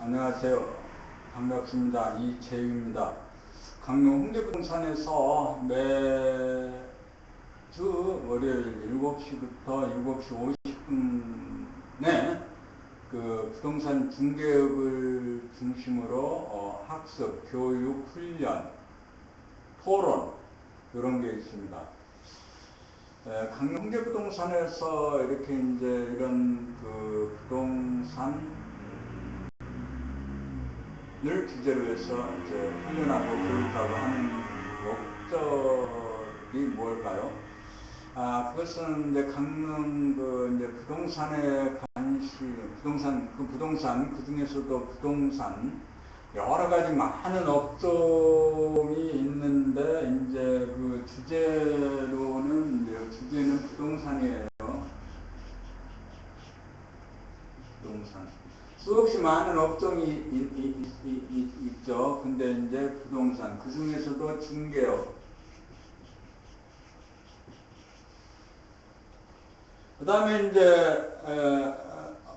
안녕하세요. 반갑습니다. 이재유입니다. 강릉 홍대부동산에서 매주 월요일 7시부터 7시 50분에 그 부동산 중개업을 중심으로 학습, 교육, 훈련, 토론 이런 게 있습니다. 강릉 홍대부동산에서 이렇게 이제 이런 그 부동산 을 주제로 해서 이제 훈련하고 교육하고 하는 목적이 뭘까요? 그것은 이제 강릉 그 이제 부동산에 부동산 그 중에서도 부동산 여러 가지 많은 업종이 있는데 이제 그 주제는 부동산이에요. 부동산. 수없이 많은 업종이 있죠. 근데 이제 부동산, 그 중에서도 중개업. 그 다음에 이제,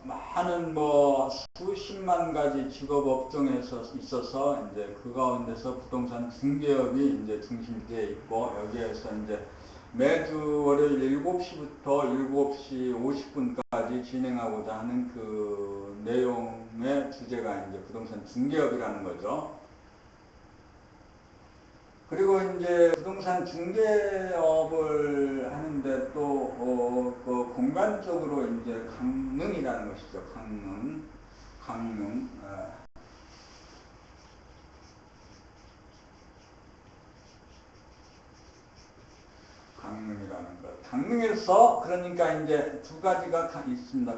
많은 수십만 가지 직업 업종에서 있어서 이제 그 가운데서 부동산 중개업이 이제 중심되어 있고, 여기에서 이제 매주 월요일 7시부터 7시 50분까지 진행하고자 하는 그 내용의 주제가 이제 부동산 중개업이라는 거죠. 그리고 이제 부동산 중개업을 하는데 또, 그 공간적으로 이제 강릉이라는 것이죠. 강릉. 강릉이라는 것. 강릉에서 그러니까 이제 두 가지가 있습니다.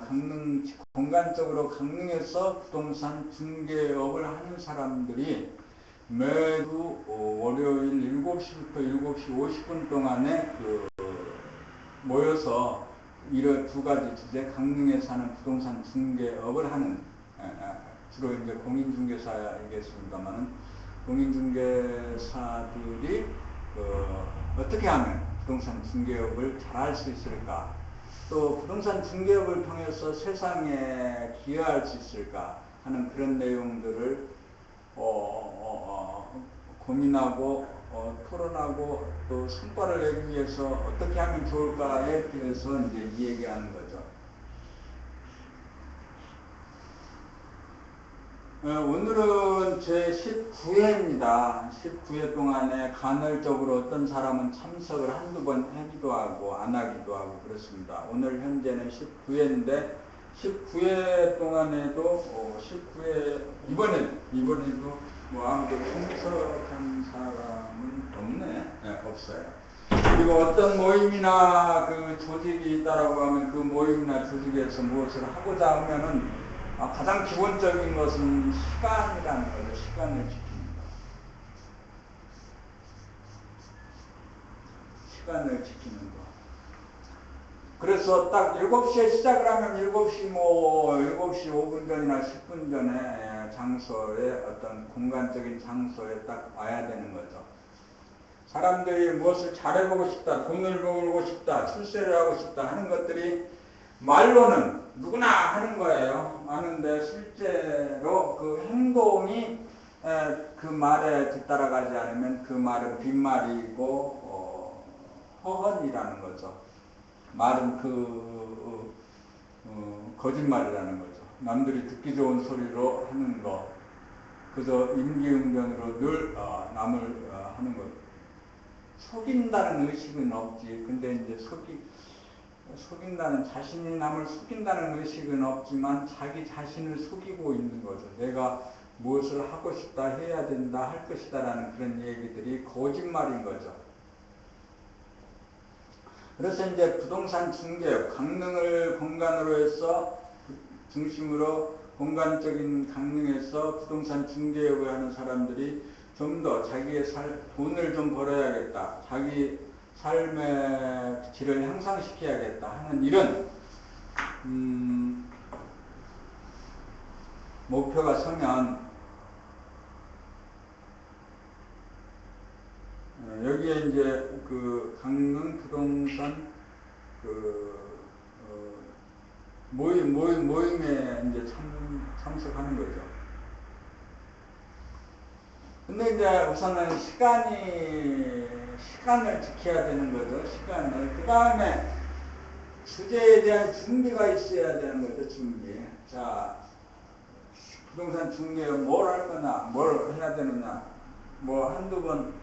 공간적으로 강릉에서 부동산 중개업을 하는 사람들이 매주 월요일 7시부터 7시 50분 동안에 모여서 이런 두 가지 주제, 강릉에 사는 부동산 중개업을 하는, 주로 이제 공인중개사이겠습니다만은, 공인중개사들이 어떻게 하면 부동산 중개업을 잘할 수 있을까? 또 부동산 중개업을 통해서 세상에 기여할 수 있을까 하는 그런 내용들을 고민하고 토론하고 또 성과를 내기 위해서 어떻게 하면 좋을까에 대해서 이제 이 얘기하는 거죠. 오늘은 제 19회입니다. 19회 동안에 간헐적으로 어떤 사람은 참석을 한두 번 하기도 하고 안 하기도 하고 그렇습니다. 오늘 현재는 19회인데 19회 동안에도 19회 이번에도 아무도 참석한 사람은 없네. 네, 없어요. 그리고 어떤 모임이나 그 조직이 있다라고 하면 그 모임이나 조직에서 무엇을 하고자 하면은 가장 기본적인 것은 시간이라는 거죠. 시간을 지키는 것. 시간을 지키는 것. 그래서 딱 7시에 시작을 하면 7시 5분 전이나 10분 전에 어떤 공간적인 장소에 딱 와야 되는 거죠. 사람들이 무엇을 잘해보고 싶다, 돈을 벌고 싶다, 출세를 하고 싶다 하는 것들이 말로는 누구나 하는 거예요. 하는데 실제로 그 행동이 그 말에 뒤따라가지 않으면 그 말은 빈말이고 허언이라는 거죠. 말은 거짓말이라는 거죠. 남들이 듣기 좋은 소리로 하는 거. 그저 임기응변으로 늘 남을 하는 것. 속인다는 의식은 없지. 근데 이제 자신이 남을 속인다는 의식은 없지만 자기 자신을 속이고 있는 거죠. 내가 무엇을 하고 싶다, 해야 된다, 할 것이다 라는 그런 얘기들이 거짓말인 거죠. 그래서 이제 부동산 중개업, 강릉을 공간으로 해서 중심으로 공간적인 강릉에서 부동산 중개업을 하는 사람들이 좀 더 자기의 돈을 좀 벌어야겠다. 자기 삶의 질을 향상시켜야겠다 하는 이런 목표가 서면 여기에 이제 그 강릉 부동산 모임에 이제 참석하는 거죠. 근데 이제 우선은 시간을 지켜야 되는 거죠. 시간을. 그 다음에 주제에 대한 준비가 있어야 되는 거죠. 준비. 자, 부동산 중개에 뭘 할 거냐, 뭘 해야 되느냐, 뭐 한두 번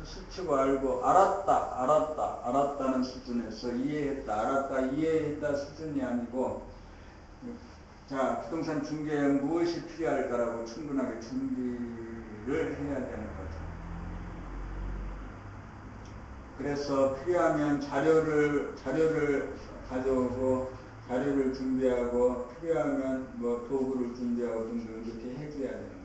스치고 알고 알았다는 수준에서 이해했다 수준이 아니고, 자, 부동산 중개에 무엇이 필요할까라고 충분하게 준비를 해야 되는 거죠. 그래서 필요하면 자료를 가져오고, 자료를 준비하고, 필요하면 뭐 도구를 준비하고 등등 이렇게 해줘야 되는 거죠.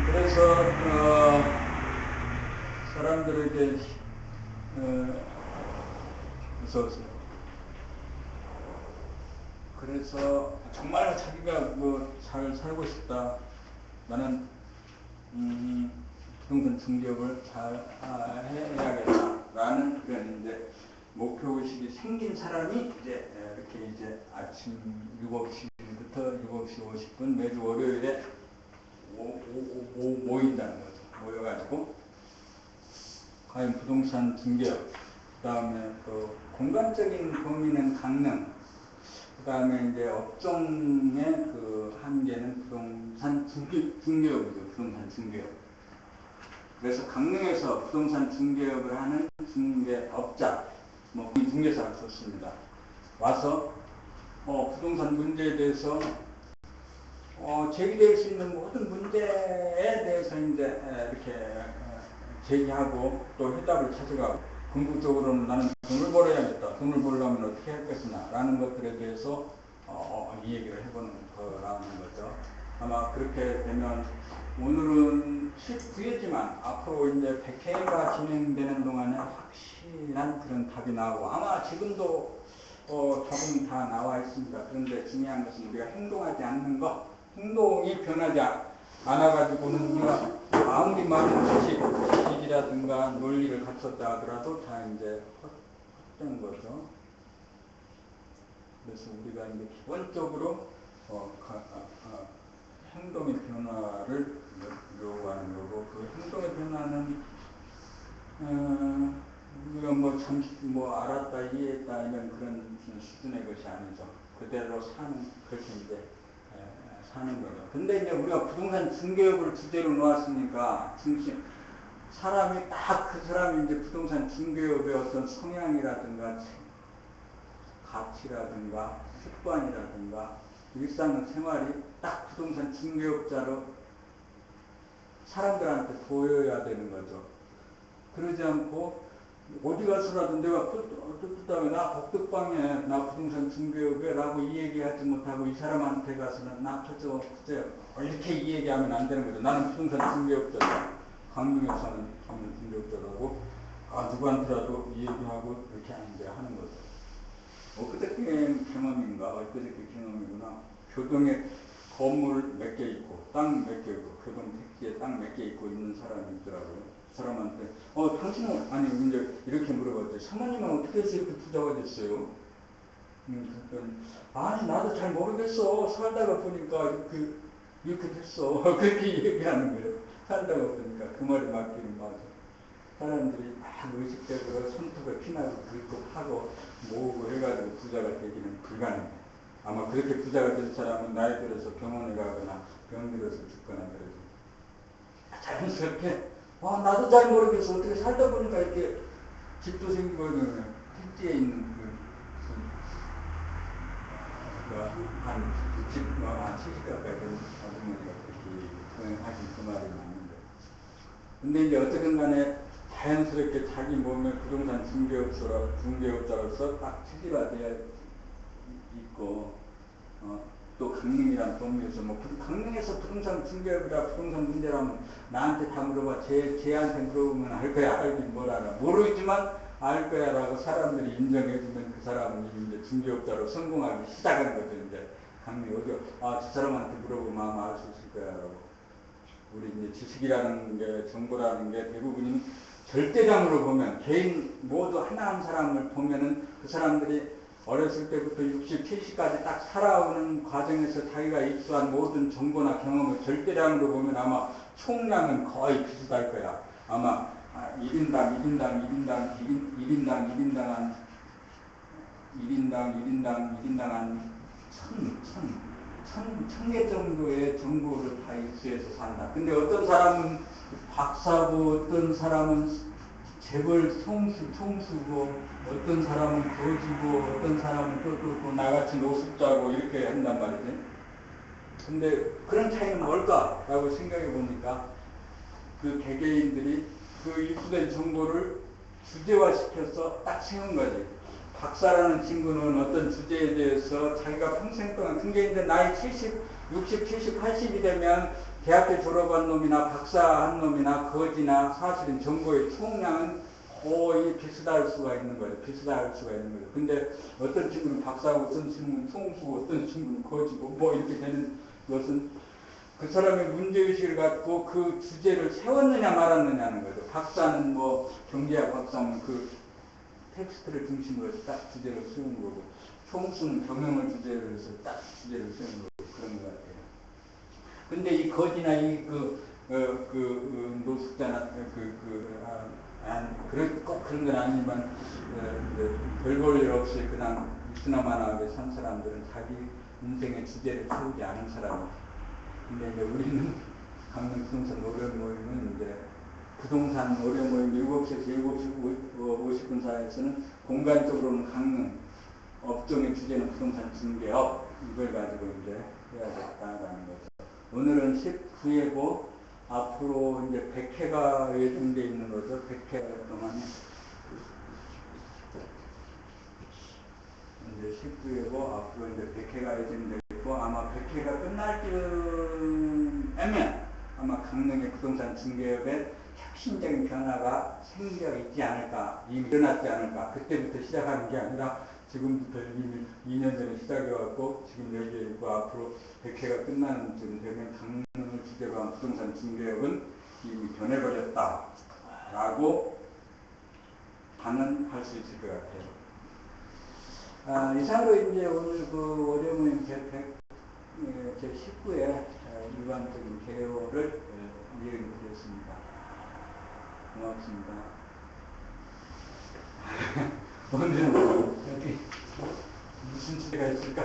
그래서 사람들에게 어서오세요. 그래서 정말 자기가 뭐 잘 살고 싶다. 나는 부동산 중개업을 잘 해야겠다라는 그런 이제 목표의식이 생긴 사람이 이제 이렇게 이제 아침 7시부터 7시 50분 매주 월요일에 모인다는 거죠. 모여가지고 과연 부동산 중개업, 그 다음에 또 공간적인 범위는 강릉, 그 다음에 이제 업종의 그 한계는 부동산 중개업이죠. 부동산 중개업. 그래서 강릉에서 부동산 중개업을 하는 중개업자, 뭐 중개사가 좋습니다. 와서 부동산 문제에 대해서 제기될 수 있는 모든 문제에 대해서 이제 이렇게 제기하고 또 해답을 찾아가고, 궁극적으로는 나는 돈을 벌어야겠다. 돈을 벌려면 어떻게 할 것이냐 라는 것들에 대해서 이 얘기를 해보는 거라는 거죠. 아마 그렇게 되면 오늘은 19회지만 앞으로 이제 100회가 진행되는 동안에 확실한 그런 답이 나오고, 아마 지금도 답은 다 나와 있습니다. 그런데 중요한 것은 우리가 행동하지 않는 것, 행동이 변하지 않아가지고는 우리가 아무리 많은 지식이라든가 논리를 갖췄다 하더라도 다 이제 헛된 거죠. 그래서 우리가 이제 기본적으로 행동의 변화를 요구하는 거고, 그 행동의 변화는 우리가 뭐 잠시 알았다 이해했다 이런 그런 수준의 것이 아니죠. 그대로 그렇게 이제 사는 거죠. 근데 이제 우리가 부동산 중개업을 주제로 놓았으니까 사람이 딱 그 사람이 이제 부동산 중개업의 어떤 성향이라든가 가치라든가 습관이라든가 일상생활이 딱 부동산 중개업자로 사람들한테 보여야 되는 거죠. 그러지 않고 어디 가서라도 내가 뜻하게 나 복덕방에 나 부동산 중개업에 라고 이 얘기하지 못하고 이 사람한테 가서는 나 그저 이렇게 이 얘기하면 안 되는 거죠. 나는 부동산 중개업자다. 강릉에 사는 중개업자라고 누구한테라도 이 얘기하고 이렇게 이제 하는 거죠. 엊그저께 경험이구나. 교동에 건물 몇 개 있고 땅 몇 개 있고 교동 택지에 땅 몇 개 있고 있는 사람이 있더라고요. 그 사람한테 당신은 아니 이제 이렇게 물어봤더니 사모님은 어떻게 해서 이렇게 부자가 됐어요? 그랬더니 아니 나도 잘 모르겠어. 살다가 보니까 이렇게 됐어. 그렇게 얘기하는 거예요. 살다가 보니까 그 말이 맞기는 맞아. 사람들이 막 의식적으로 손톱에 피나고 긁고 파고 모으고 해가지고 부자가 되기는 불가능해. 아마 그렇게 부자가 된 사람은 나이 들어서 병원에 가거나 병 들어서 죽거나 그러죠. 자연스럽게 나도 잘 모르겠어. 어떻게 살다 보니까 이렇게 집도 생기고 택지에 있는 한 70 가까이 되는 아주머니가 그렇게 하신 그 말이 맞는데. 근데 이제 어쨌든 간에 자연스럽게 자기 몸에 부동산 중개업자로서 딱 체계가 되어 있고, 또 강릉이란 범위에서 강릉에서 부동산 중개업이라 부동산 문제라면 나한테 다 물어봐. 쟤한테 물어보면 알 거야. 알긴 뭘 알아. 모르지만 알 거야 라고 사람들이 인정해주면 그 사람은 이제 중개업자로 성공하기 시작하는 거죠. 이제 강릉이 어디요? 저 사람한테 물어보면 아마 알 수 있을 거야 라고. 우리 이제 지식이라는 게, 정보라는 게 대부분이 절대량으로 보면, 개인 모두 하나 한 사람을 보면은 그 사람들이 어렸을 때부터 60, 70까지 딱 살아오는 과정에서 자기가 입수한 모든 정보나 경험을 절대량으로 보면 아마 총량은 거의 비슷할 거야. 아마 1인당, 1인당, 1인당, 1인당, 1인당 한 1000개 정도의 정보를 다 입수해서 산다. 근데 어떤 사람은 박사고, 어떤 사람은 재벌 총수고, 어떤 사람은 거지고, 어떤 사람은 또 나같이 노숙자고 이렇게 한단 말이지. 근데 그런 차이는 뭘까라고 생각해 보니까 그 개개인들이 그 입수된 정보를 주제화시켜서 딱 세운 거지. 박사라는 친구는 어떤 주제에 대해서 자기가 평생 동안, 근데 이제 나이 70, 60, 70, 80이 되면 대학교 졸업한 놈이나 박사한 놈이나 거지나 사실은 정보의 총량은 거의 비슷할 수가 있는 거죠. 비슷할 수가 있는 거죠. 근데 어떤 친구는 박사고, 어떤 친구는 총수고, 어떤 친구는 거지고, 뭐 이렇게 되는 것은 그 사람의 문제의식을 갖고 그 주제를 세웠느냐 말았느냐는 거죠. 박사는 뭐 경제학 박사는 그 텍스트를 중심으로 딱 주제를 세우는 거고, 총수는 경영을 주제로 해서 딱 주제를 세우는 거고, 그런 것 같아요. 근데 이 거지나 노숙자나 꼭 그런 건 아니지만 별 볼 일 없이 그냥 이스나마나하게 산 사람들은 자기 인생의 주제를 세우지 않은 사람이에요. 근데 이제 우리는 강릉 부동산 오래 모임은 이제 부동산 오래 모임 7시에서 7시 50분 사이에서는 공간적으로는 강릉, 업종의 주제는 부동산 중개업, 이걸 가지고 이제 해야겠다라는 거죠. 오늘은 19회고 앞으로 이제 100회가 예정되어 있는 거죠. 100회 동안에 이제 19회고 앞으로 이제 100회가 예정되어 있고, 아마 100회가 끝날 쯤에면 아마 강릉의 부동산 중개업에 혁신적인 변화가 생겨 있지 않을까, 이미 일어났지 않을까. 그때부터 시작하는 게 아니라 지금부터 이미 2년 전에 시작해왔고 지금 여기에 있고 앞으로 100회가 끝나는 쯤 되면 강릉을 주제로 한 부동산 중개업은 이미 변해버렸다 라고 단언할 수 있을 것 같아요. 이상으로 이제 오늘 그 월요 모임 제 19회 일반적인 개요를 이야기 드렸습니다. 고맙습니다. 오늘은 여기 무슨 주제가 있을까?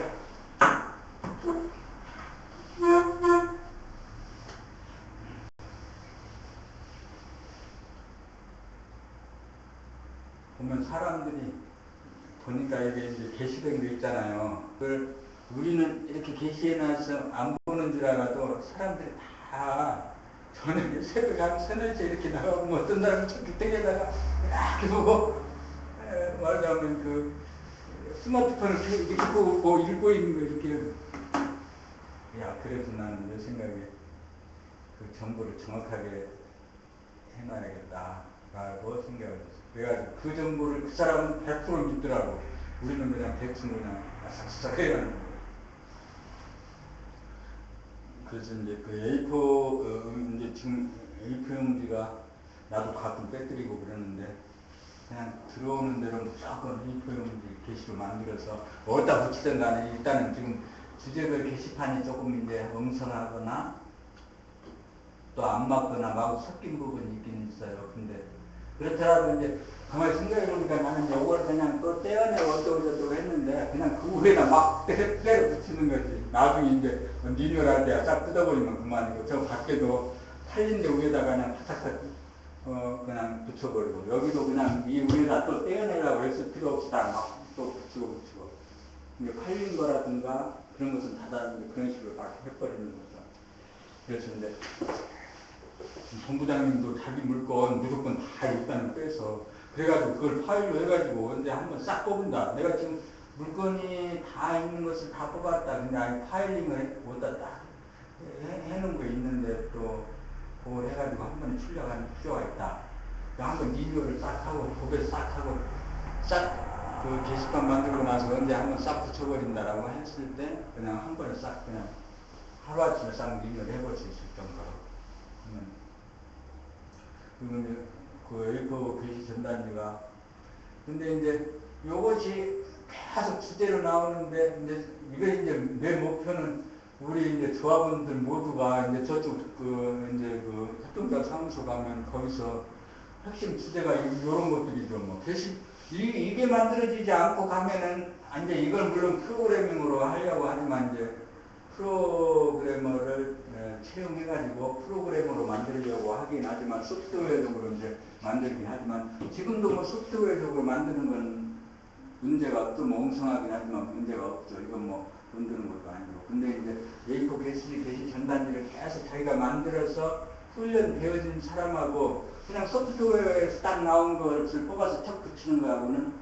보면 사람들이 보니까 이게 이제 게시된 게 있잖아요. 그걸 우리는 이렇게 게시해놔서 안 보는 줄 알아도 사람들이 다 저녁에 새벽에 한 3, 4시에 이렇게 나가고, 어떤 사람은 저기에다가 이렇게 보고 말하자면 그 스마트폰을 이렇게 읽고 있는 거 이렇게. 야, 그래도 나는 내 생각에 그 정보를 정확하게 해놔야겠다라고 생각을 했어요. 그래가지고 그 정보를 그 사람은 100% 믿더라고. 우리는 그냥 대충 그냥 싹싹 해가는 거예요. 그래서 이제 그 A4, 이제 지금 A4 용지가 나도 가끔 빼뜨리고 그러는데, 그냥 들어오는 대로 무조건 A4 용지 게시로 만들어서 어디다 붙이든 간에 일단은 지금 주제별 게시판이 조금 이제 엉성하거나 또 안 맞거나 마구 섞인 부분이 있긴 있어요. 근데 그렇더라도 이제 가만히 생각해보니까 나는 이걸 그냥 또 떼어내고 어쩌고저쩌고 했는데 그냥 그 위에다 막 때려 붙이는 거지. 나중에 이제 리뉴얼할 때 싹 뜯어버리면 그만이고, 저 밖에도 팔린 데 위에다가 그냥 탁탁탁 그냥 붙여버리고, 여기도 그냥 이 위에다 또 떼어내려고 했을 필요 없이 다 막 또 붙이고. 이게 팔린 거라든가 그런 것은 다 그런 식으로 막 해버리는 거죠. 그래서 이제 본부장님도 자기 물건 무조건 다 일단은 빼서, 그래가지고 그걸 파일로 해가지고 언제 한번 싹 뽑은다. 내가 지금 물건이 다 있는 것을 다 뽑았다. 근데 아니 파일링을 못다 딱 해놓은 거 있는데 또 그걸 해가지고 한 번에 출력하는 필요가 있다. 한번 리뷰를 싹 하고 고개 싹 하고 싹 그 게시판 만들고 나서 언제 한번 싹 붙여버린다라고 했을 때 그냥 한 번에 싹 그냥 하루아침에 싹 리뷰를 해볼 수 있을 정도로 그리고 이제 그 A4 게시 전단지가 근데 이제 요것이 계속 주제로 나오는데 이제 이거 이제 내 목표는 우리 이제 조합원들 모두가 이제 저쪽 그 이제 그 협동조합 사무소 가면 거기서 핵심 주제가 이런 것들이죠. 뭐 게시 이게 만들어지지 않고 가면은 이제 이걸 물론 프로그래밍으로 하려고 하지만 이제 프로그래머를 채용해가지고 프로그래머로 만들려고 하긴 하지만 소프트웨어적으로 이제 만들긴 하지만 지금도 뭐 소프트웨어적으로 만드는 건 문제가 없죠. 뭐 엉성하긴 하지만 문제가 없죠. 이건 뭐 돈 드는 것도 아니고. 근데 이제 A4 게시 전단지를 계속 자기가 만들어서 훈련되어진 사람하고 그냥 소프트웨어에서 딱 나온 것을 뽑아서 턱 붙이는 거하고는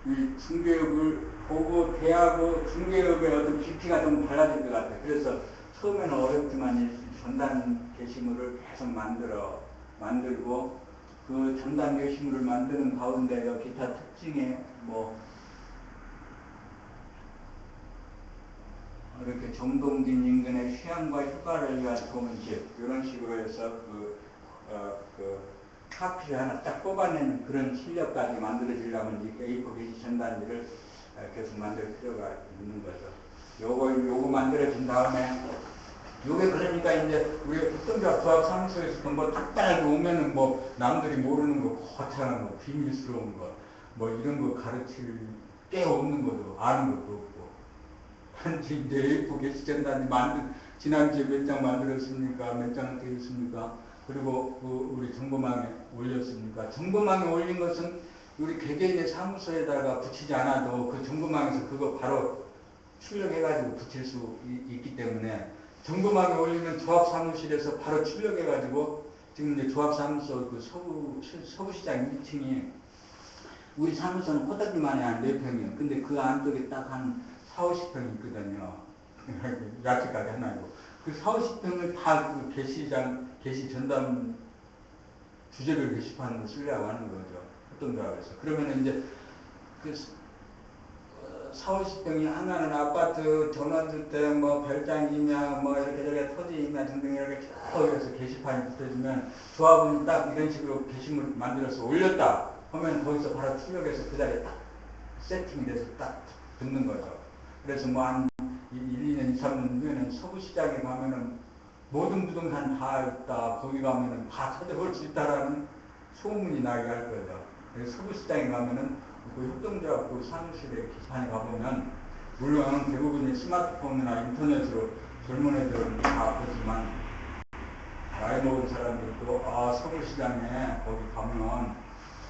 이 중개업을 보고 대하고 중개업의 어떤 깊이가 좀 달라질 것 같아요. 그래서 처음에는 어렵지만 이 전단 게시물을 계속 만들고 그 전단 게시물을 만드는 가운데 기타 특징에 뭐 이렇게 정동진 인근의 휴양과 휴가를 위한 좋은 집 이런 식으로 해서 그 카피를 하나 딱 뽑아내는 그런 실력까지 만들어지려면 이 A4 게시 전단지를 계속 만들 필요가 있는 거죠. 요거 만들어진 다음에 요게 그러니까 이제 우리 협동조합 조합사무소에서 뭐 딱딱하게 오면은 뭐 남들이 모르는 거 거창한 거 비밀스러운 거 뭐 이런 거 가르칠 게 없는 거죠. 아는 것도 없고. 한지 이제 A4 게시 전단지 지난주에 몇 장 만들었습니까? 몇 장 되어 있습니까? 그리고 우리 정보망에 올렸습니까? 정보망에 올린 것은 우리 개개인의 사무소에다가 붙이지 않아도 그 정보망에서 그거 바로 출력해가지고 붙일 수 있기 때문에 정보망에 올리면 조합사무실에서 바로 출력해가지고 지금 이제 조합사무소 그 서부시장 2층이 우리 사무소는 허덕이만이 한 4평이에요. 근데 그 안쪽에 딱 한 4, 50평이 있거든요. 야채까지 하나고. 그 4, 50평을 다 그 게시 전담 주제별 게시판으로 쓰려고 하는 거죠. 협동조합에서. 그러면 이제 그 4, 50평이 하나는 아파트 전원주택 뭐 별장이냐 뭐 이렇게 토지이냐 등등 이렇게 쭉 해서 게시판이 붙어지면 조합은 딱 이런 식으로 게시물 만들어서 올렸다 하면 거기서 바로 출력해서 그 자리에 딱 세팅이 돼서 딱 붙는 거죠. 그래서 뭐 한 1, 2년, 2, 3년 후에는 서구시장에 가면은 모든 부동산 다 있다. 거기 가면은 다 찾아볼 수 있다라는 소문이 나게 할 거죠. 그래서 서구시장에 가면은 그 협동조합 그 사무실에 게시판에 가보면 물론 대부분이 스마트폰이나 인터넷으로 젊은 애들은 다 보지만 나이 먹은 사람들도 서구시장에 거기 가면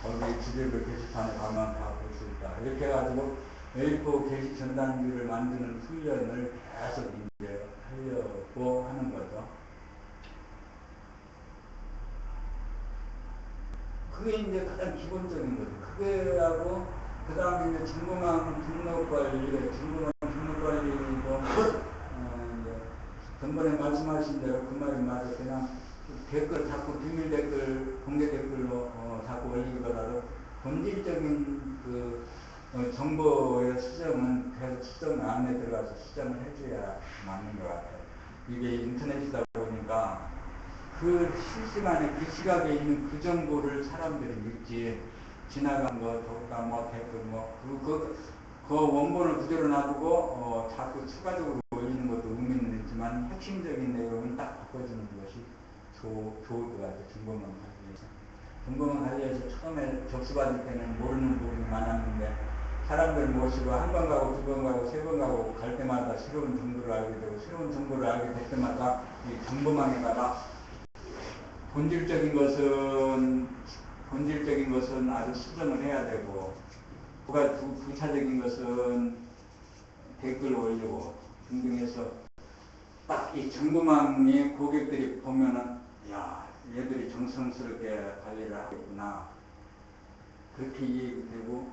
거기 주제별 게시판에 가면 다 볼 수 있다. 이렇게 해가지고 A4 게시 전단지를 만드는 훈련을 계속 이제 하려고 하는 거죠. 그게 이제 가장 기본적인 거죠. 그게하고 그 다음에 이제 정보망 등록 관리도 이제 전번에 말씀하신 대로 그 말이 맞아요. 그냥 댓글 자꾸 비밀 댓글, 공개 댓글로 자꾸 올리더라도 본질적인 그 정보의 수정은 계속 수정 안에 들어가서 수정을 해줘야 맞는 것 같아요. 이게 인터넷이다 보니까 그 실시간에 그 시각에 있는 그 정보를 사람들이 읽지 지나간 거, 독가 뭐 댓글 그 원본을 그대로 놔두고 자꾸 추가적으로 올리는 것도 의미는 있지만 핵심적인 내용은 딱 바꿔주는 것이 좋을 것 같아요. 정보만 관리해서. 정보만 관리해서 처음에 접수받을 때는 모르는 부분이 많았는데 사람들 모시고 한 번 가고 두 번 가고 세 번 가고 갈 때마다 새로운 정보를 알게 되고 새로운 정보를 알게 될 때마다 이 정보망에다가 본질적인 것은 아주 수정을 해야 되고 부차적인 것은 댓글 올리고 등등 해서 딱 이 정보망의 고객들이 보면은 야 얘들이 정성스럽게 관리를 하겠구나 그렇게 이해되고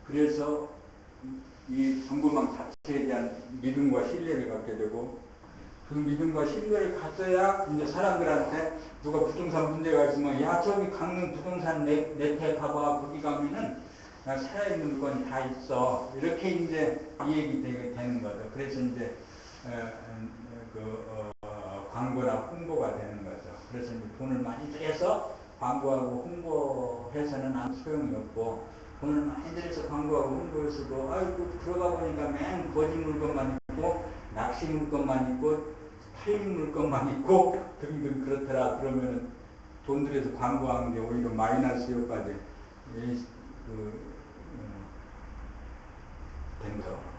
그래서 이 정보망 자체에 대한 믿음과 신뢰를 갖게 되고 그 믿음과 신뢰를 가져야 이제 사람들한테 누가 부동산 문제가 있으면 야 저기 강릉 부동산 네트에 가봐 거기 가면은 살아있는 물건이 다 있어 이렇게 이제 이 얘기 되는 거죠. 그래서 이제 광고나 홍보가 되는 거죠. 그래서 이제 돈을 많이 들여서 광고하고 홍보해서는 아무 소용이 없고, 돈을 많이 들여서 광고하고 홍보해서도 아이고 들어가 보니까 맨 거짓 물건만 있고 낚시 물건만 있고 팔린 물건만 있고 등등 그렇더라. 그러면은 돈 들여서 광고하는 게 오히려 마이너스 효과지 된 거.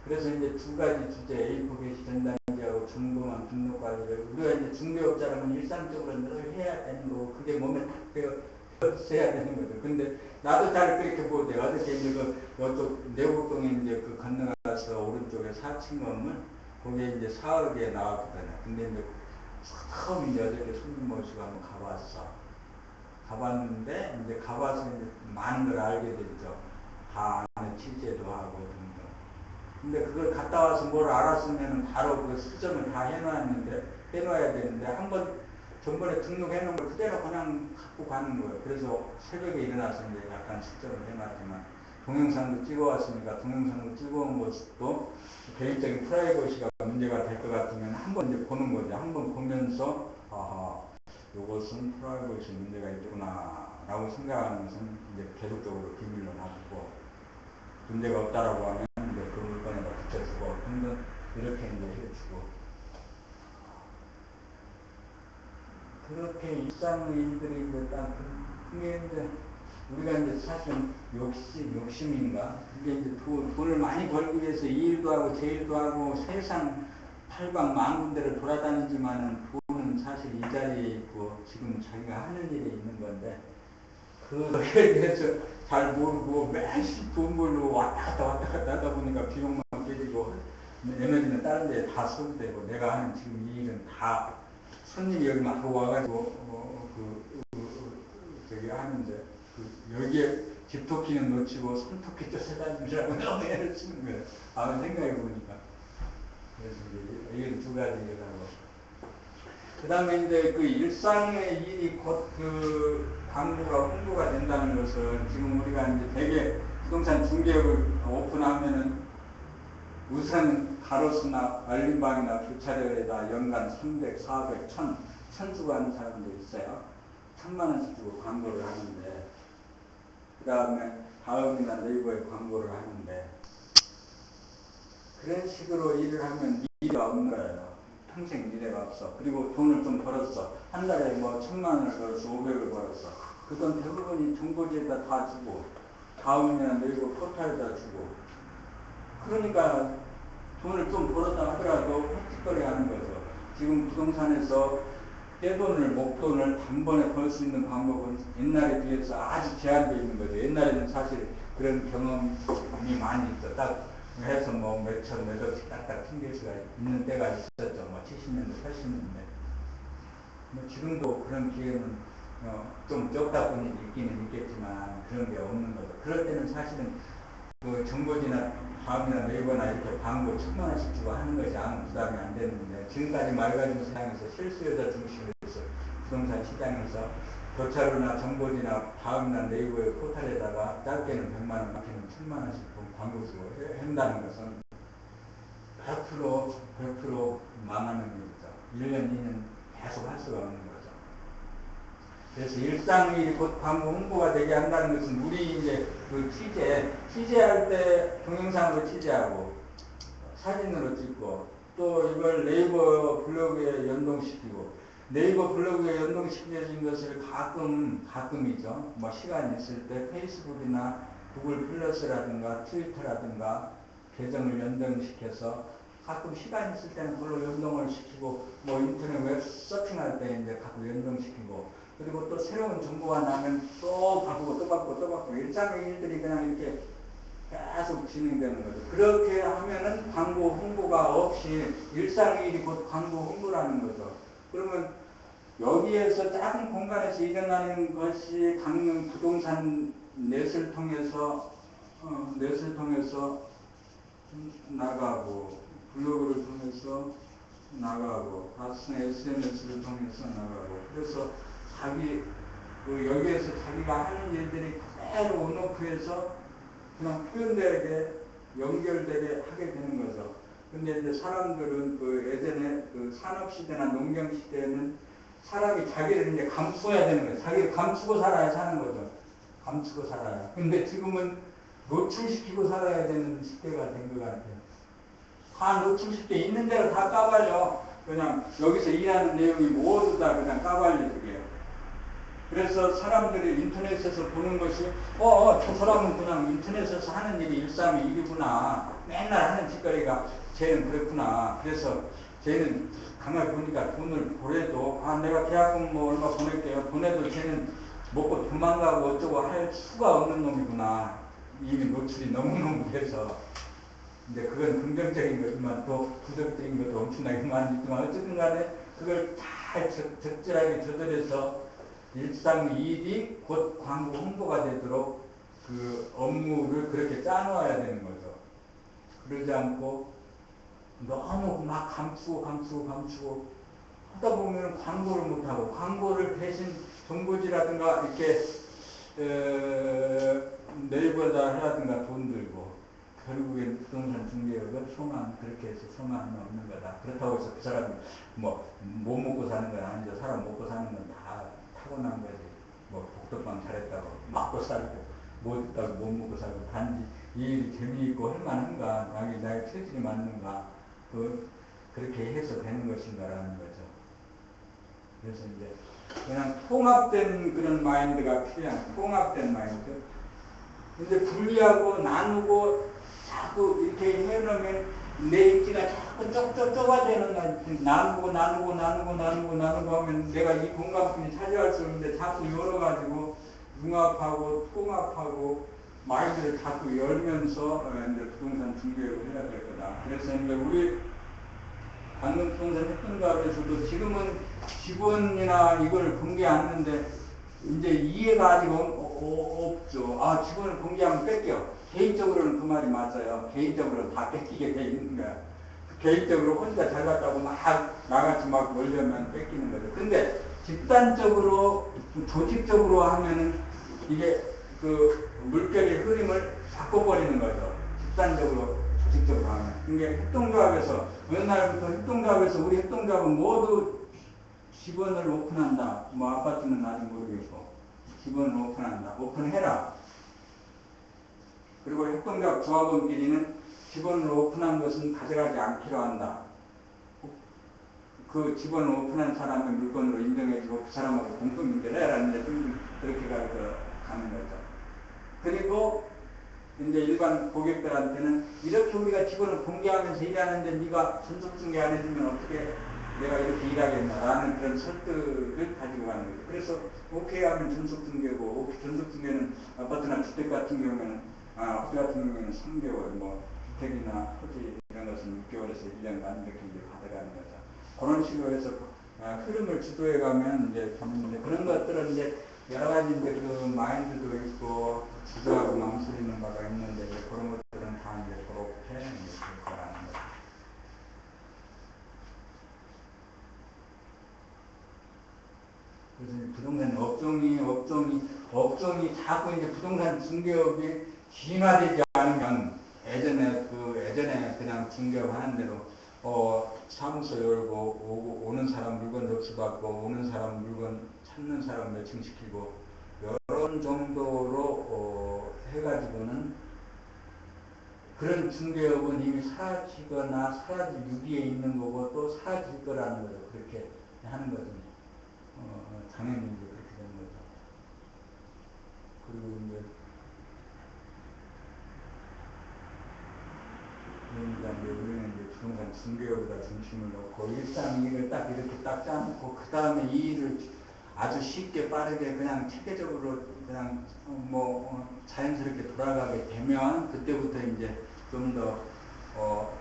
그래서 이제 두 가지 주제, A4 게시 전단지하고 중고만 등록 관리를 우리가 이제 중개업자라면 일상적으로 늘 해야 되는 거고, 그게 몸에 딱 배어서야 되는 거죠. 근데 나도 잘 그렇게 보대. 어저께 이제 그 이쪽 내곡동에 이제 그 건너가서 오른쪽에 4층 건물 거기에 이제 사업에 나왔거든요. 근데 이제 처음 이제 어저께 손님 모시고 한번 가봤어. 가봤는데 이제 가봐서 이제 많은 걸 알게 되죠. 다 안에 취재도 하고 등등. 근데 그걸 갔다 와서 뭘 알았으면 바로 그 수정을 다 해놔야 되는데, 한번 전번에 등록해 놓은 걸 그대로 그냥 갖고 가는 거예요. 그래서 새벽에 일어나서 이제 약간 수정을 해놨지만, 동영상도 찍어왔으니까 동영상도 찍어온 것도 개인적인 프라이버시가 문제가 될 것 같으면 한번 이제 보는 거죠. 한번 보면서, 이것은 프라이버시 문제가 있구나 라고 생각하는 것은 이제 계속적으로 비밀로 놔두고, 문제가 없다라고 하면 이제 그 물건에다 붙여주고 등등 이렇게 이제 해주고, 그렇게 일상의 일들이 이제 딱 그게 이제 우리가 이제 사실 욕심인가? 그게 이제 돈을 많이 벌기 위해서 이 일도 하고 저 일도 하고 세상 팔방 만 군데를 돌아다니지만은, 돈은 사실 이 자리에 있고 지금 자기가 하는 일에 있는 건데, 그거에 대해서 잘 모르고 매일 돈 벌러 왔다 갔다 하다 보니까 비용만 깨지고 에너지는 다른 데에 다 소비되고, 내가 하는 지금 이 일은 다 손님이 여기 막 와가지고 저기 하는데, 여기에 집토끼는 놓치고 손토끼 쫓아다니느라고 너무 애를 쓰는 거예요. 아무 생각해 보니까. 그래서 이제 이게 두 가지라고. 그 다음에 이제 그 일상의 일이 곧 그 광고가 홍보가 된다는 것은, 지금 우리가 이제 대개 부동산 중개업을 오픈하면은 우선 가로수나 알림방이나 교차로에다 연간 300, 400, 1000 주고 하는 사람도 있어요. 1000만원씩 주고 광고를 하는데, 그 다음에 다음이나 네이버에 광고를 하는데, 그런 식으로 일을 하면 미래가 없는 거예요. 평생 미래가 없어. 그리고 돈을 좀 벌었어. 한 달에 뭐 1000만원을 벌었어. 500을 벌었어. 그 돈 대부분이 정보지에다 다 주고, 다음이나 네이버 포털에다 주고, 그러니까 돈을 좀 벌었다 하더라도 획득거리 하는 거죠. 지금 부동산에서 떼돈을, 목돈을 단번에 벌 수 있는 방법은 옛날에 비해서 아주 제한되어 있는 거죠. 옛날에는 사실 그런 경험이 많이 있어. 딱 해서 뭐 몇천, 몇억씩 딱딱 튕길 수가 있는 때가 있었죠. 뭐 70년대, 80년대. 뭐 지금도 그런 기회는 좀 적다 보니 있기는 있겠지만 그런 게 없는 거죠. 그럴 때는 사실은 그 정보지나 다음이나 네이버나 이렇게 광고 1000만원씩 주고 하는 것이 아무 부담이 안 되는데, 지금까지 맑아진 세상에서 실수요자 중심으로 해서 부동산 시장에서 교차로나 정보지나 다음이나 네이버의 포털에다가 짧게는 100만원, 많게는 1000만원씩 광고 주고 한다는 것은 100% 망하는 일이죠. 1년, 2년 계속 할 수가 없는 거죠. 그래서 일상이 곧 광고 홍보가 되게 한다는 것은, 우리 이제 그 취재할 때 동영상으로 취재하고 사진으로 찍고, 또 이걸 네이버 블로그에 연동시키고, 네이버 블로그에 연동시켜진 것을 가끔이죠. 뭐 시간이 있을 때 페이스북이나 구글 플러스라든가 트위터라든가 계정을 연동시켜서 가끔 시간 있을 때는 그걸로 연동을 시키고, 뭐 인터넷 웹 서핑할 때 이제 가끔 연동시키고, 그리고 또 새로운 정보가 나면 또 바꾸고 또 바꾸고 또 바꾸고, 일상의 일들이 그냥 이렇게 계속 진행되는 거죠. 그렇게 하면은 광고 홍보가 없이 일상의 일이 곧 광고 홍보라는 거죠. 그러면 여기에서 작은 공간에서 일어나는 것이 강릉 부동산 넷을 통해서 나가고, 블로그를 통해서 나가고, 다른 SNS를 통해서 나가고, 그래서 여기에서 자기가 하는 일들이 그대로 온오프해서 그냥 표현되게 연결되게 하게 되는 거죠. 근데 이제 사람들은 그 예전에 그 산업시대나 농경시대에는 사람이 자기를 이제 감추어야 되는 거예요. 자기를 감추고 살아야 사는 거죠. 감추고 살아야. 근데 지금은 노출시키고 살아야 되는 시대가 된 것 같아요. 다 노출시켜 있는 대로 다 까발려. 그냥 여기서 일하는 내용이 모두 다 그냥 까발려지게요. 그래서 사람들이 인터넷에서 보는 것이 저 사람은 그냥 인터넷에서 하는 일이 일상의 일이구나. 맨날 하는 짓거리가 쟤는 그렇구나. 그래서 쟤는 가만히 보니까 돈을 보내도 내가 계약금 뭐 얼마 보낼게요. 보내도 쟤는 먹고 도망가고 어쩌고 할 수가 없는 놈이구나. 이미 노출이 너무너무 돼서 이제 그건 긍정적인 거지만 또 부정적인 것도 엄청나게 많이 있지만 어쨌든 간에 그걸 잘 적절하게 조절해서 일상 일이 곧 광고 홍보가 되도록 그 업무를 그렇게 짜놓아야 되는 거죠. 그러지 않고 너무 막 감추고 하다 보면 광고를 못하고 광고를 대신 정보지라든가 이렇게 네이버다 해라든가 돈 들고 결국엔 부동산 중개업은 그렇게 해서 소망은 없는 거다. 그렇다고 해서 그 사람이 뭐 못 먹고 사는 건 아니죠. 사람 먹고 사는 건 다 타고난 거지. 뭐 복덕방 잘했다고 먹고 살고 못했다고 못 먹고 살고 단지 이 일이 재미있고 할만한가 나의 체질이 맞는가 그렇게 해서 되는 것인가라는 거죠. 그래서 이제 그냥 통합된 그런 마인드가 필요한 통합된 마인드. 근데 분리하고 나누고 자꾸 이렇게 해놓으면 내 입지가 자꾸 좁아지는 거야. 나누고 하면 내가 이 공간분이 차지할 수 없는데 자꾸 열어가지고 융합하고 통합하고 마인드를 자꾸 열면서 이제 부동산 중개를 해야 될 거다. 그래서 이제 우리 방금 부동산 협동조합에서도 지금은 직원이나 이걸 공개 안 하는데 이제 이해가 아직 없죠. 직원을 공개하면 뺏겨. 개인적으로는 그 말이 맞아요. 개인적으로는 다 뺏기게 돼 있는 거야. 개인적으로 혼자 잘났다고 막 나같이 막 몰려면 뺏기는 거죠. 근데 집단적으로 조직적으로 하면은 이게 그 물결의 흐름을 바꿔버리는 거죠. 집단적으로 조직적으로 하면. 이게 협동조합에서 어느 날부터 우리 협동조합은 모두 직원을 오픈한다. 뭐 아파트는 아직 모르겠고 직원을 오픈한다. 오픈해라. 그리고 협동조합 조합원끼리는 직원을 오픈한 것은 가져가지 않기로 한다. 그 직원을 오픈한 사람의 물건으로 인정해주고 그 사람하고 공동 인정해라는 데 그렇게 가는 거죠. 그리고 이제 일반 고객들한테는 이렇게 우리가 직원을 공개하면서 일하는데 네가 전속중개 안 해주면 어떻게 내가 이렇게 일하겠나라는 그런 설득을 가지고 가는 거죠. 그래서 오케이 하면 전속중개고 전속중개는 아파트나 주택 같은 경우에는 아파트 같은 경우에는 3개월 뭐 주택이나 토지 이런 것은 6개월에서 1년간 이렇게 이제 받아가는 거죠. 그런 식으로 해서 흐름을 주도해 가면 이제 되는데 그런 것들은 이제 여러 가지 이제 그 마인드도 있고 주저하고 망설이는 바가 있는데 그런 것들은 다 이제 그렇게 이제 될 거라는 거죠. 그래서 부동산 업종이 자꾸 이제 부동산 중개업이 진화되지 않으면 예전에 그냥 중개업 하는 대로 사무소 열고 오는 사람 물건 접수받고 오는 사람 물건 찾는 사람 매칭시키고 이런 정도로 해가지고는 그런 중개업은 이미 사라지거나 사라질 위기에 있는 거고 또 사라질 거라는 거죠. 그렇게 하는 거죠. 당연히 이제 그렇게 되는 거죠. 그리고 이제 그러니까 우리는 이제 부동산 중개업에다 중심을 놓고 일상 일을 딱 이렇게 딱 짜놓고 그 다음에 이 일을 아주 쉽게 빠르게 그냥 체계적으로 그냥 자연스럽게 돌아가게 되면 그때부터 이제 좀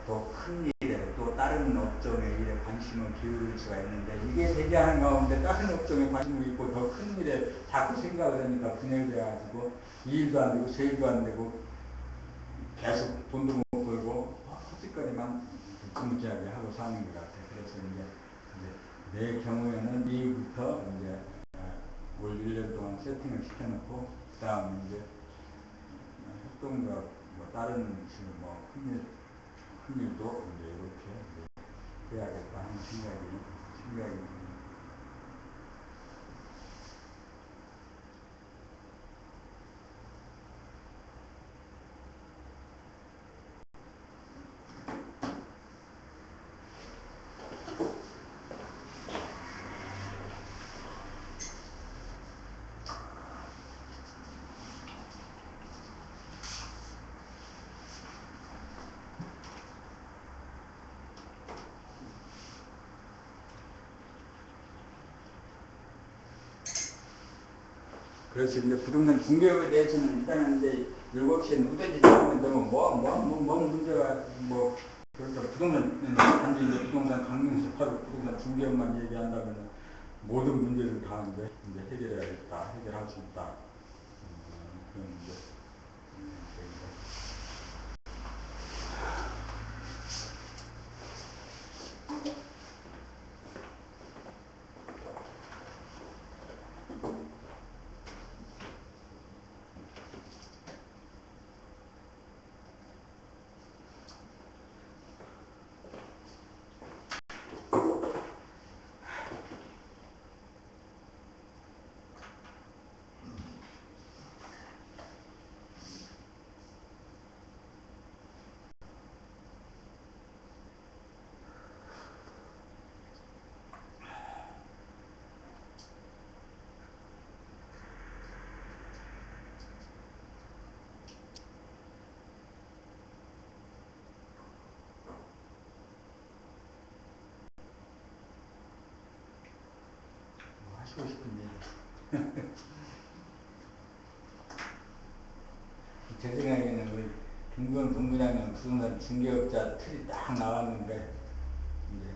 더 큰 일에 또 다른 업종의 일에 관심을 기울일 수가 있는데 이게 되지 않은 가운데 다른 업종에 관심이 있고 더 큰 일에 자꾸 생각을 하니까 분열돼가지고 이 일도 안 되고 저 일도 안 되고 계속 돈도 못 벌고 헛짓거리만 무지하게 하고 사는 것 같아요. 그래서 이제 내 경우에는 미부터 이제 올 1년 동안 세팅을 시켜놓고 그 다음에 이제 협동과 다른 식으로 큰일 일도 이제 이렇게 해야겠다 하는 생각이 듭니다. 그래서 이제 부동산 중개업에 대해서는 일단은 이제 7시에 무대지 나오면 되면 뭐 문제가 그러니까 부동산 단지 이제 부동산 강릉에서 바로 부동산 중개업만 얘기한다면 모든 문제를 다 이제 해결해야겠다, 해결할 수 있다. 그런 이제 하시고 싶은데 제 생각에는 우리 김구현 본부장님 부동산 중개업자 틀이 딱 나왔는데 이제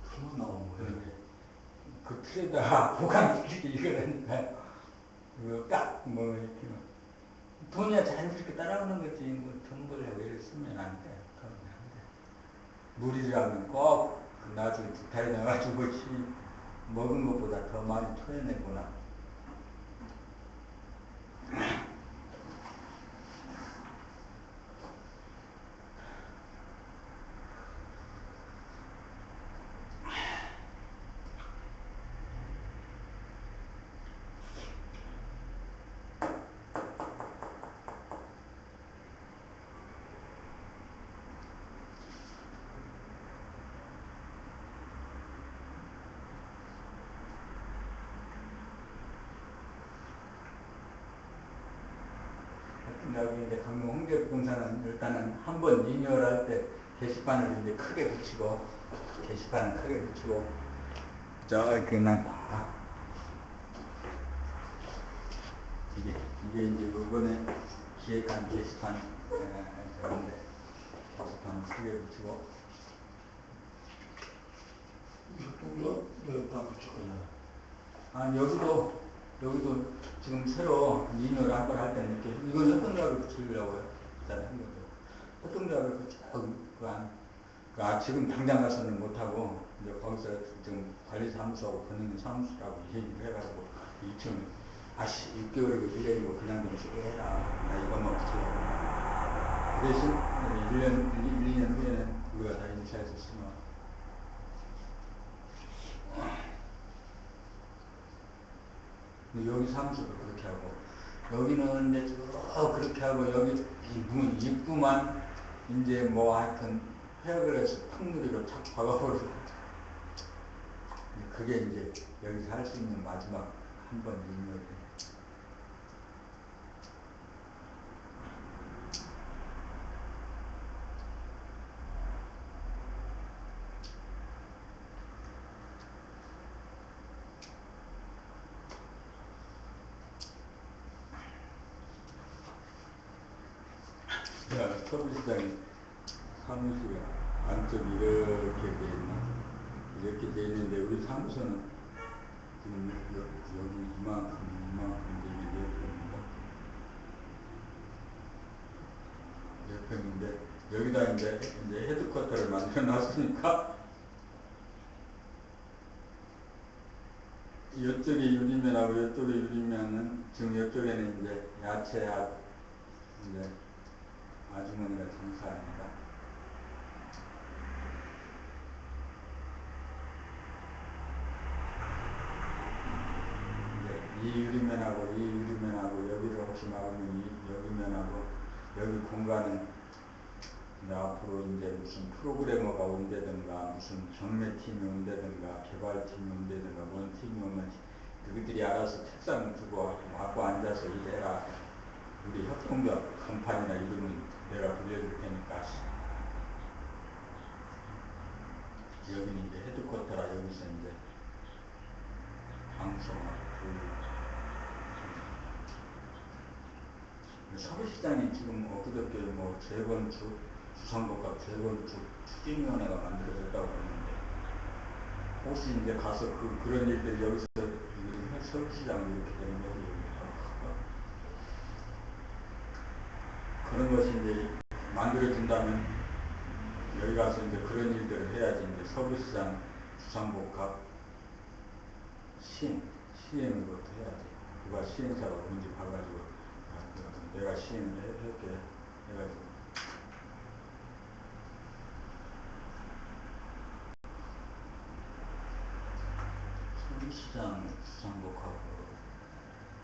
그만 나온 거예요. 그 틀에다가 보강시키기 이거라니까요. 그거 딱뭐 이렇게 돈이야 자연스럽게 따라오는 거지 돈 벌려고 애를 쓰면 안 돼. 그러면 안 돼. 무리라면 꼭 나중에 뒷탈이 나가지고 먹은 것보다 더 많이 토해내구나. 여기 이제 강릉 홍대부동산은 일단은 한번 리뉴얼할 때 게시판을 이제 크게 붙이고 게시판을 크게 붙이고 그냥 이게 이제 이번에 기획한 게시판 그런데 게시판 크게 붙이고 여기다 붙였거든요. 여기도 지금 새로 리뉴얼 한번 할 때는 이렇게 이건 협동조합을 붙이려고요. 일단 협동조합을 지금 당장 가서는 못하고 이제 거기서 지금 관리사무소하고 권익사무소라고 얘기를 해가지고 2층 6개월이고 1년이고 그냥 좀 쓰게 해라. 나 이것만 붙이려고. 그 대신 1년 후에는 우리가 다 인차해서 쓰면 여기 사무소도 그렇게 하고 여기는 이제 그렇게 하고 여기 입구만 이제 하여튼 회역을 해서 턱누리로 착 박아버리고 그게 이제 여기서 할 수 있는 마지막 한 번 리뉴얼이에요. 서울시장이 사무실이 안쪽이 이렇게 돼 있나? 이렇게 돼 있는데 우리 사무소는 지금 여기 이만큼 몇 평인데 여기다 이제 헤드쿼터를 만들어 놨으니까 이쪽에 유리면하고 이쪽에 유리면은 지금 이쪽에는 이제 야채 이제 아주머니가 장사합니다. 유리면하고 이 유리면하고 여기를 혹시 막으면 여기면하고 여기 공간은 이제 앞으로 이제 무슨 프로그래머가 온다든가 무슨 경매팀이 온다든가 개발팀이 온다든가 뭔 팀이 오면 그들이 알아서 책상을 두고 갖고 앉아서 일해라. 우리 협동조 간판이나 이름은 내가 불려줄 테니까 여기는 이제 헤드쿼터라 여기서 이제 방송하고 서울시장이 지금 엊그저께 뭐 재건축 주상복합 재건축 추진위원회가 만들어졌다고 그러는데 혹시 이제 가서 그런 일들이 여기서 서울시장이 이렇게 되는 것이 그런 것이 이제 만들어진다면 여기 가서 이제 그런 일들을 해야지. 이제 서울시장 주상복합 시행을 해야 돼. 누가 시행사가 뭔지 봐가지고 내가 시행을 할게 해가지고 서울시장 주상복합으로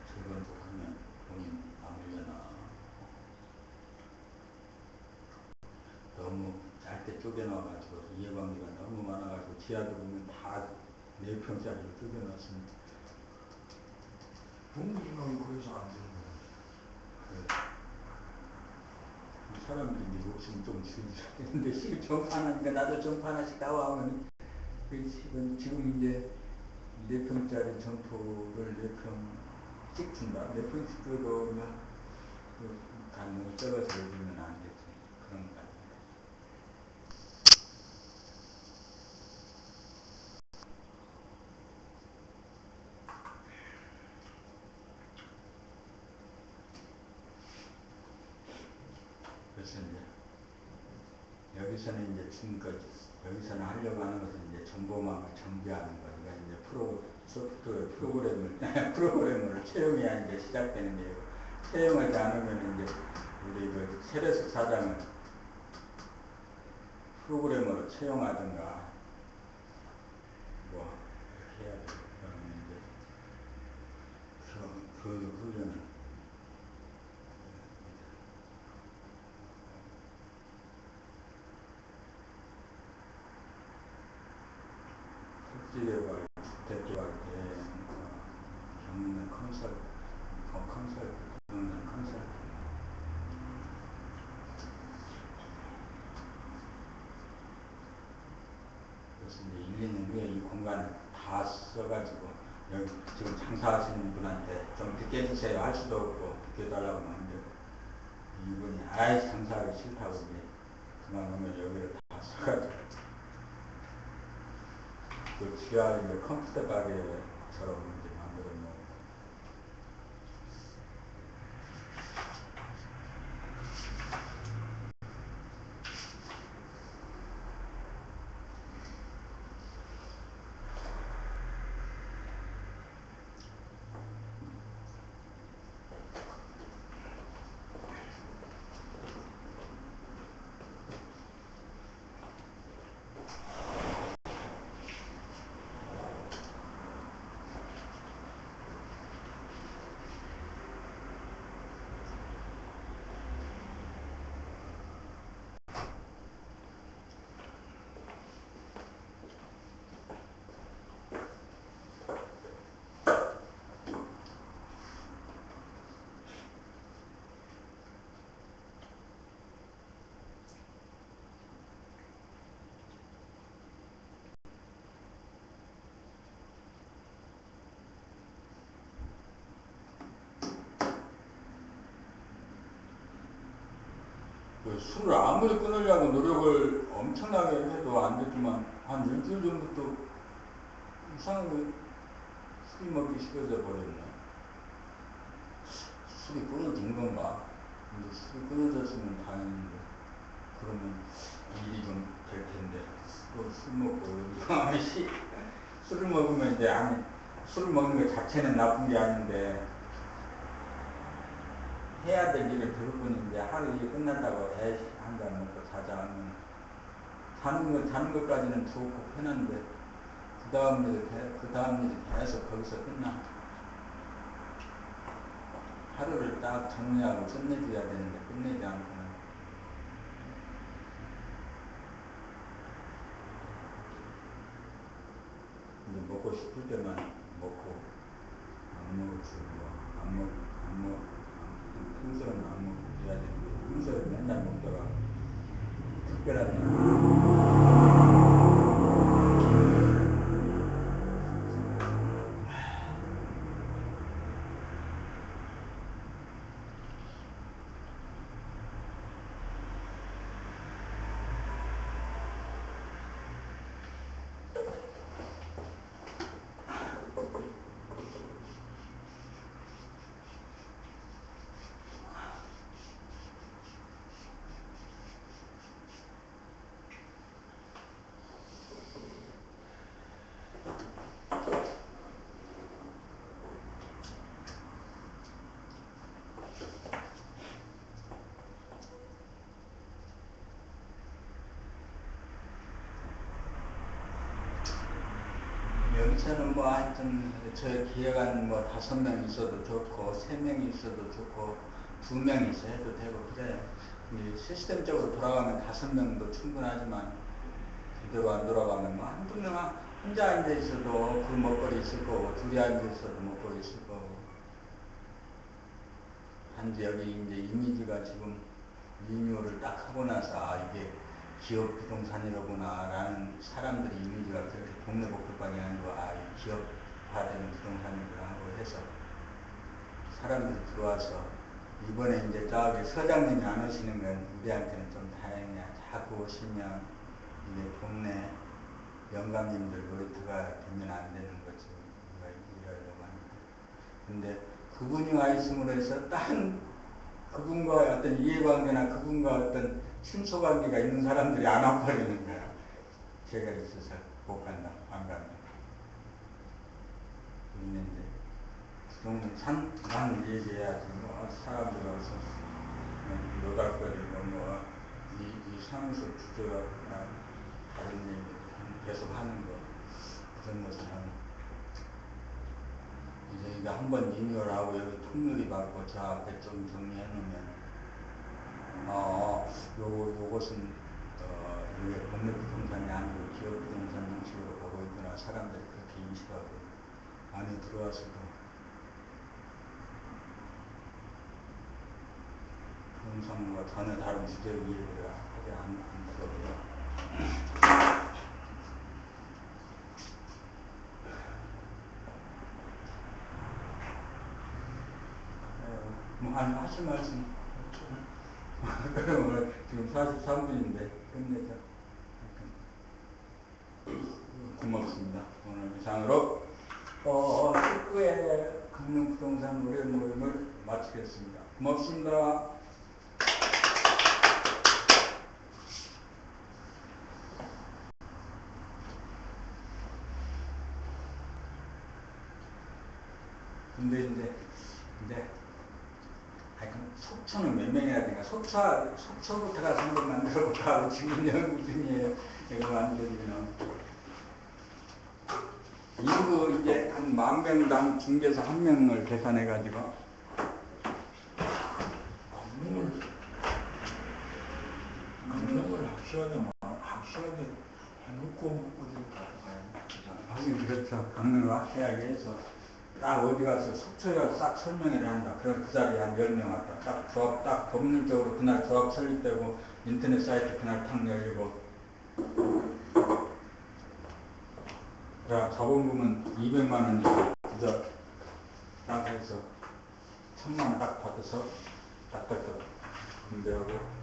재건축하면 돈이 남으려나. 너무 얇게 쪼개놔가지고 이해관계가 너무 많아가지고 지하도 보면 다 4평짜리로 쪼개놨습니다. 공기능이 그래서 안 되는 거예요. 사람들이 이제 욕심 좀 줄이셔야 되는데 지금 정판하니까 나도 정판 하나씩 나와오면 지금 이제 4평짜리 점포를 4평씩 준다. 4평씩 줘도면 너무 적어서 해주면 안 되지. 그런 거 같아요. 그래서 이제 여기서는 이제 지금까지 여기서는 하려고 하는 것은 이제 정보망을 정비하는 거. 그러니까 이제 소프트웨어 프로그래머를 채용해야 이제 시작되는데요. 채용하지 않으면 이제 우리 그 세례수 사장을 프로그래머로 채용하든가 뭐 이렇게 해야 돼요. 그러면 이제 그 훈련을 국제개발, 주택개발 때 경매 컨설팅, 경매 컨설팅 그래서 이제 1, 2년 후에 이 공간을 다 써가지고 여기 지금 장사하시는 분한테 좀 비켜주세요 할 수도 없고 비켜달라고 하는데 이분이 아이 장사하기 싫다고 이제 그만 오면 여기를 다 써가지고 그 지하 이제 컴퓨터 가게처럼 이제 만들어 놓은 그 술을 아무리 끊으려고 노력을 엄청나게 해도 안 되지만 한 일주일 전부터 이상하게 술이 먹기 싫어져 버렸네. 술이 끊어진 건가? 근데 술이 끊어졌으면 다행인데 그러면 일이 좀 될 텐데 또 술 먹고 술을 먹으면 이제 아니 술 먹는 것 자체는 나쁜 게 아닌데 해야 될 일을 들을 뿐인데 하루 일이 끝난다고 애시 한 잔 먹고 자자 하면 자는 것까지는 좋고 편한데 그 다음 일이 계속 거기서 끝나. 하루를 딱 정리하고 끝내줘야 되는데 끝내지 않고는. 이제 먹고 싶을 때만 먹고 안 먹을 줄 평소에는 안 먹고 그래야 되는데 평소에 맨날 먹다가 특별한 날 여기서는 뭐 하여튼 저희 기획안 뭐 5명 있어도 좋고 3명이 있어도 좋고 2명이 있어 해도 되고 그래. 근데 시스템적으로 돌아가면 5명도 충분하지만 제대로 안 돌아가면 뭐 한두 명 혼자 앉아 있어도 그 먹거리 있을 거고 둘이 앉아 있어도 먹거리 있을 거고. 단지 여기 이제 이미지가 지금 리뉴얼을 딱 하고 나서 아 이게 기업 부동산이로구나 라는 사람들의 이미지가 그렇게 동네 복도방이 아니고 아 이 기업화되는 부동산이구나 하고 해서 사람들이 들어와서 이번에 이제 저기 서장님이 안 오시는 건 우리한테는 좀 다행이야. 자꾸 오시면 이게 동네 영감님들 놀이터가 되면 안 되는 거지. 우리가 이러려고 합니다. 근데 그분이 와 있음으로 해서 다른 그분과 어떤 이해관계나 그분과 어떤 친소관계가 있는 사람들이 안 와버리는 거야. 제가 있어서 못 간다, 안 간다. 있는데 부동산 얘기해야지 뭐 사람들 와서 노닥거리고 뭐이 사무소 주저나 다른 얘기 계속 하는 거 그런 것은 이제 이거 한번 리뉴얼하고 여기 통유리 받고 저 앞에 좀 정리해 놓으면 요것은 이게 공립 부동산이 아니고 기업 부동산 형식으로 보고 있구나. 사람들이 그렇게 인식하고 안에 들어와서도 부동산과 전혀 다른 주제 이해를 하지 않더라고요. 뭐 하실 말씀 그럼 오늘 지금 43분인데 끝내자. 고맙습니다. 오늘 이상으로 19회 금융부동산 월요일 모임을 마치겠습니다. 고맙습니다. 근데 이제 속초는 몇 명이나 되니까 속초부터가 한번 만들어볼까 하고 지금 연구 중이에요. 이거 만들어주면 인구 이제 한 10,000명당 중개사 1명을 계산해가지고 강릉을 확실하게 해놓고 먹고 좀 가야 하긴 그렇죠. 강릉을 확실하게 해서 딱 어디 가서 속초에 싹 설명을 한다. 그럼 그 자리에 한 10명 왔다. 딱 조합 딱 법률적으로 그날 조합 설립되고 인터넷 사이트 그날 탁 열리고 자 자본금은 200만 원 그저 딱 해서 1,000만 원 딱 받아서 딱 군대하고